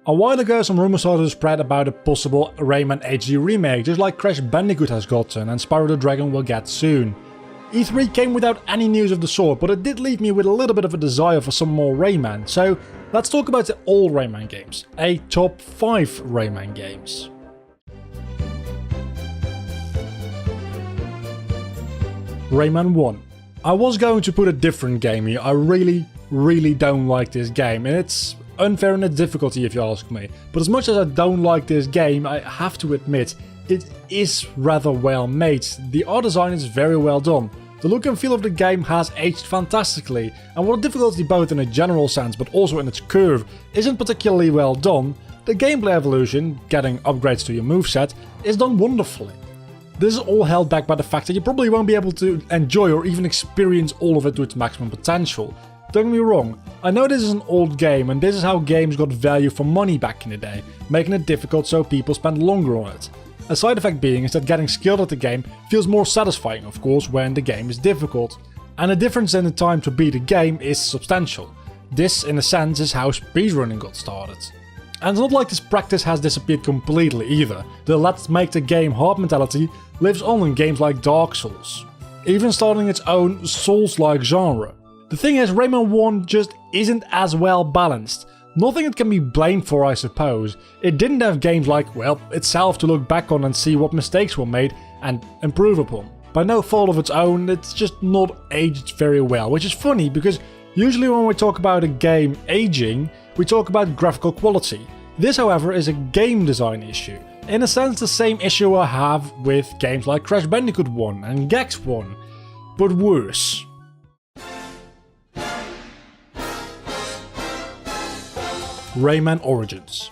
A while ago some rumours started to spread about a possible Rayman HD remake, just like Crash Bandicoot has gotten and Spyro the Dragon will get soon. E3 came without any news of the sort, but it did leave me with a little bit of a desire for some more Rayman, so let's talk about the all Rayman games, a top 5 Rayman games. Rayman 1. I was going to put a different game here. I really don't like this game, and it's unfair in its difficulty if you ask me. But as much as I don't like this game, I have to admit, it is rather well made. The art design is very well done. The look and feel of the game has aged fantastically, and while the difficulty both in a general sense but also in its curve isn't particularly well done, the gameplay evolution, getting upgrades to your moveset, is done wonderfully. This is all held back by the fact that you probably won't be able to enjoy or even experience all of it to its maximum potential. Don't get me wrong, I know this is an old game and this is how games got value for money back in the day, making it difficult so people spend longer on it. A side effect being is that getting skilled at the game feels more satisfying, of course, when the game is difficult. And the difference in the time to beat a game is substantial. This, in a sense, is how speedrunning got started. And it's not like this practice has disappeared completely either. The let's make the game hard mentality lives on in games like Dark Souls, even starting its own Souls-like genre. The thing is, Rayman 1 just isn't as well balanced. Nothing it can be blamed for, I suppose. It didn't have games like, well, itself to look back on and see what mistakes were made and improve upon. By no fault of its own, it's just not aged very well, which is funny because usually when we talk about a game aging, we talk about graphical quality. This, however, is a game design issue. In a sense, the same issue I have with games like Crash Bandicoot 1 and Gex 1, but worse. Rayman Origins.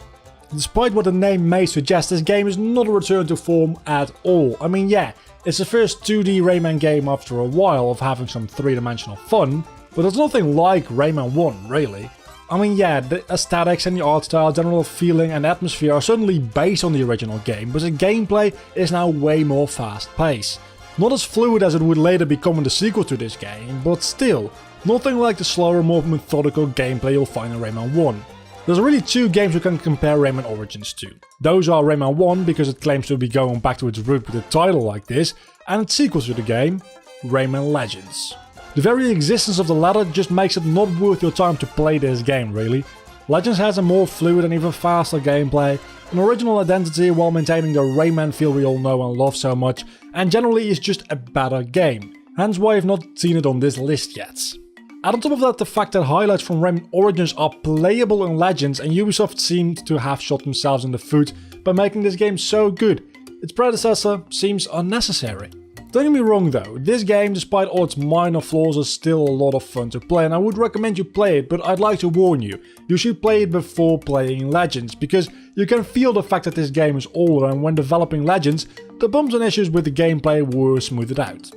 Despite what the name may suggest, this game is not a return to form at all. I mean, yeah, it's the first 2D Rayman game after a while of having some three-dimensional fun, but it's nothing like Rayman 1, really. I mean, yeah, the aesthetics and the art style, general feeling and atmosphere are certainly based on the original game, but the gameplay is now way more fast-paced. Not as fluid as it would later become in the sequel to this game, but still, nothing like the slower, more methodical gameplay you'll find in Rayman 1. There's really two games we can compare Rayman Origins to. Those are Rayman 1 because it claims to be going back to its root with a title like this, and its sequel to the game, Rayman Legends. The very existence of the latter just makes it not worth your time to play this game, really. Legends has a more fluid and even faster gameplay, an original identity while maintaining the Rayman feel we all know and love so much, and generally is just a better game. Hence why I've not seen it on this list yet. Add on top of that the fact that highlights from Rayman Origins are playable in Legends, and Ubisoft seemed to have shot themselves in the foot by making this game so good. Its predecessor seems unnecessary. Don't get me wrong though, this game, despite all its minor flaws, is still a lot of fun to play and I would recommend you play it, but I'd like to warn you, you should play it before playing Legends, because you can feel the fact that this game is older and when developing Legends, the bumps and issues with the gameplay were smoothed out.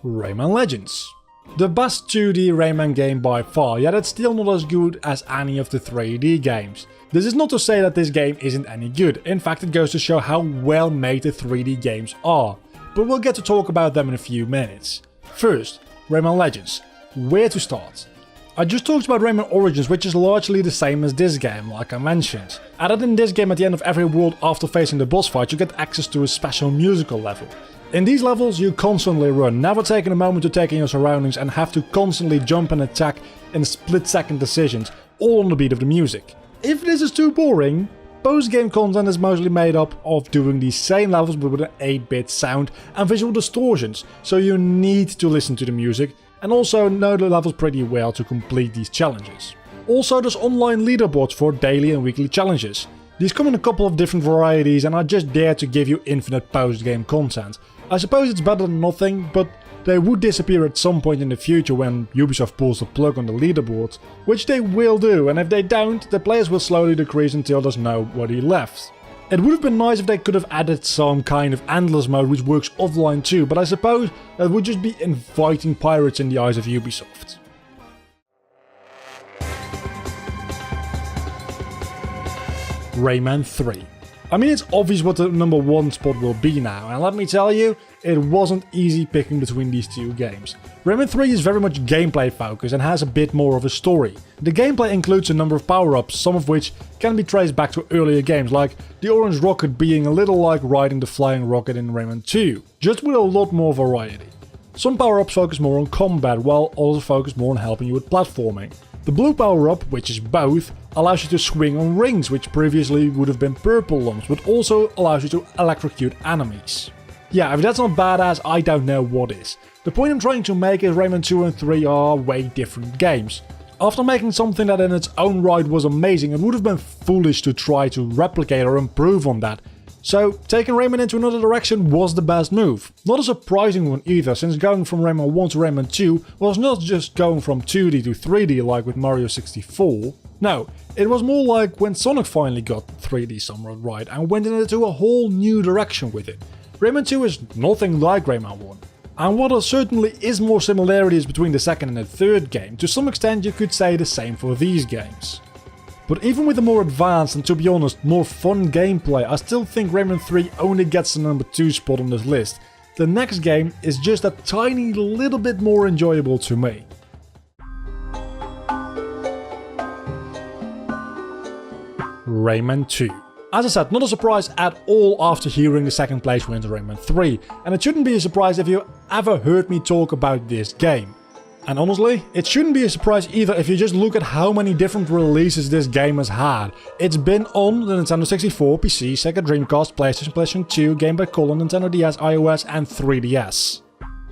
Rayman Legends. The best 2D Rayman game by far, yet it's still not as good as any of the 3D games. This is not to say that this game isn't any good, in fact it goes to show how well made the 3D games are, but we'll get to talk about them in a few minutes. First, Rayman Legends. Where to start? I just talked about Rayman Origins, which is largely the same as this game, like I mentioned. Added in this game at the end of every world after facing the boss fight, you get access to a special musical level. In these levels you constantly run, never taking a moment to take in your surroundings and have to constantly jump and attack in split-second decisions, all on the beat of the music. If this is too boring, post-game content is mostly made up of doing these same levels but with an 8-bit sound and visual distortions, so you need to listen to the music and also know the levels pretty well to complete these challenges. Also, there's online leaderboards for daily and weekly challenges. These come in a couple of different varieties and are just there to give you infinite post-game content. I suppose it's better than nothing, but they would disappear at some point in the future when Ubisoft pulls the plug on the leaderboard, which they will do, and if they don't, the players will slowly decrease until there's nobody left. It would have been nice if they could have added some kind of endless mode which works offline too, but I suppose that would just be inviting pirates in the eyes of Ubisoft. Rayman 3. I mean, it's obvious what the number 1 spot will be now, and let me tell you, it wasn't easy picking between these two games. Rayman 3 is very much gameplay focused and has a bit more of a story. The gameplay includes a number of power-ups, some of which can be traced back to earlier games, like the orange rocket being a little like riding the flying rocket in Rayman 2, just with a lot more variety. Some power-ups focus more on combat, while others focus more on helping you with platforming. The blue power-up, which is both, allows you to swing on rings, which previously would have been purple lumps, but also allows you to electrocute enemies. Yeah, if that's not badass, I don't know what is. The point I'm trying to make is Rayman 2 and 3 are way different games. After making something that in its own right was amazing, it would have been foolish to try to replicate or improve on that. So, taking Rayman into another direction was the best move. Not a surprising one either, since going from Rayman 1 to Rayman 2 was not just going from 2D to 3D like with Mario 64. No, it was more like when Sonic finally got 3D somewhat right and went into a whole new direction with it. Rayman 2 is nothing like Rayman 1. And while there certainly is more similarities between the second and the third game, to some extent you could say the same for these games. But even with the more advanced and, to be honest, more fun gameplay, I still think Rayman 3 only gets the number 2 spot on this list. The next game is just a tiny little bit more enjoyable to me. Rayman 2. As I said, not a surprise at all after hearing the second place win to Rayman 3, and it shouldn't be a surprise if you ever heard me talk about this game. And honestly, it shouldn't be a surprise either if you just look at how many different releases this game has had. It's been on the Nintendo 64, PC, Sega Dreamcast, PlayStation 2, Game Boy Color, Nintendo DS, iOS and 3DS.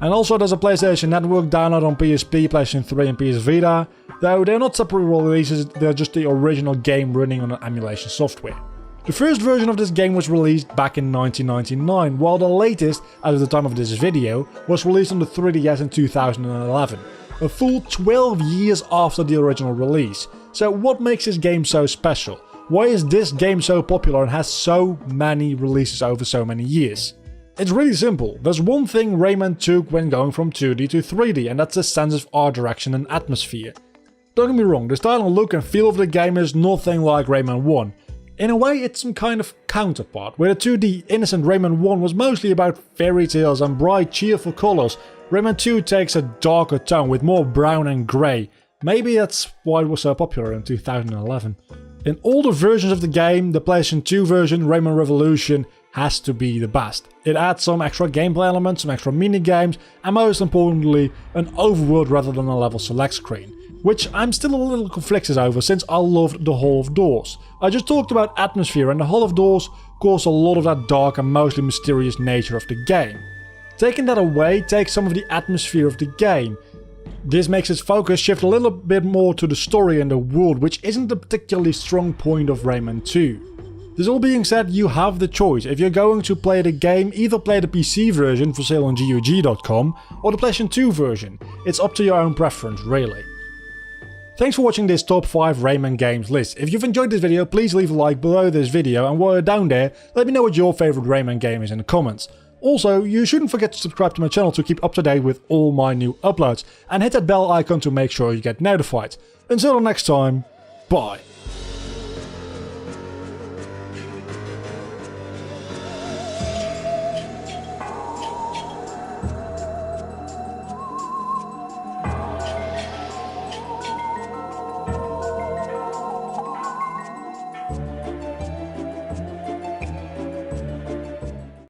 And also there's a PlayStation Network download on PSP, PlayStation 3 and PS Vita, though they're not separate releases, they're just the original game running on an emulation software. The first version of this game was released back in 1999, while the latest, as of the time of this video, was released on the 3DS in 2011. A full 12 years after the original release. So what makes this game so special? Why is this game so popular and has so many releases over so many years? It's really simple. There's one thing Rayman took when going from 2D to 3D, and that's the sense of art direction and atmosphere. Don't get me wrong, the style and look and feel of the game is nothing like Rayman 1. In a way, it's some kind of counterpart, where the 2D innocent Rayman 1 was mostly about fairy tales and bright, cheerful colors. Rayman 2 takes a darker tone with more brown and grey. Maybe that's why it was so popular in 2011. In all the versions of the game, the PlayStation 2 version, Rayman Revolution, has to be the best. It adds some extra gameplay elements, some extra mini-games, and most importantly, an overworld rather than a level select screen. Which I'm still a little conflicted over since I loved the Hall of Doors. I just talked about atmosphere, and the Hall of Doors caused a lot of that dark and mostly mysterious nature of the game. Taking that away takes some of the atmosphere of the game. This makes its focus shift a little bit more to the story and the world, which isn't a particularly strong point of Rayman 2. This all being said, you have the choice. If you're going to play the game, either play the PC version for sale on GOG.com or the PlayStation 2 version. It's up to your own preference, really. Thanks for watching this top 5 Rayman games list. If you've enjoyed this video, please leave a like below this video, and while you're down there, let me know what your favourite Rayman game is in the comments. Also, you shouldn't forget to subscribe to my channel to keep up to date with all my new uploads, and hit that bell icon to make sure you get notified. Until next time, bye.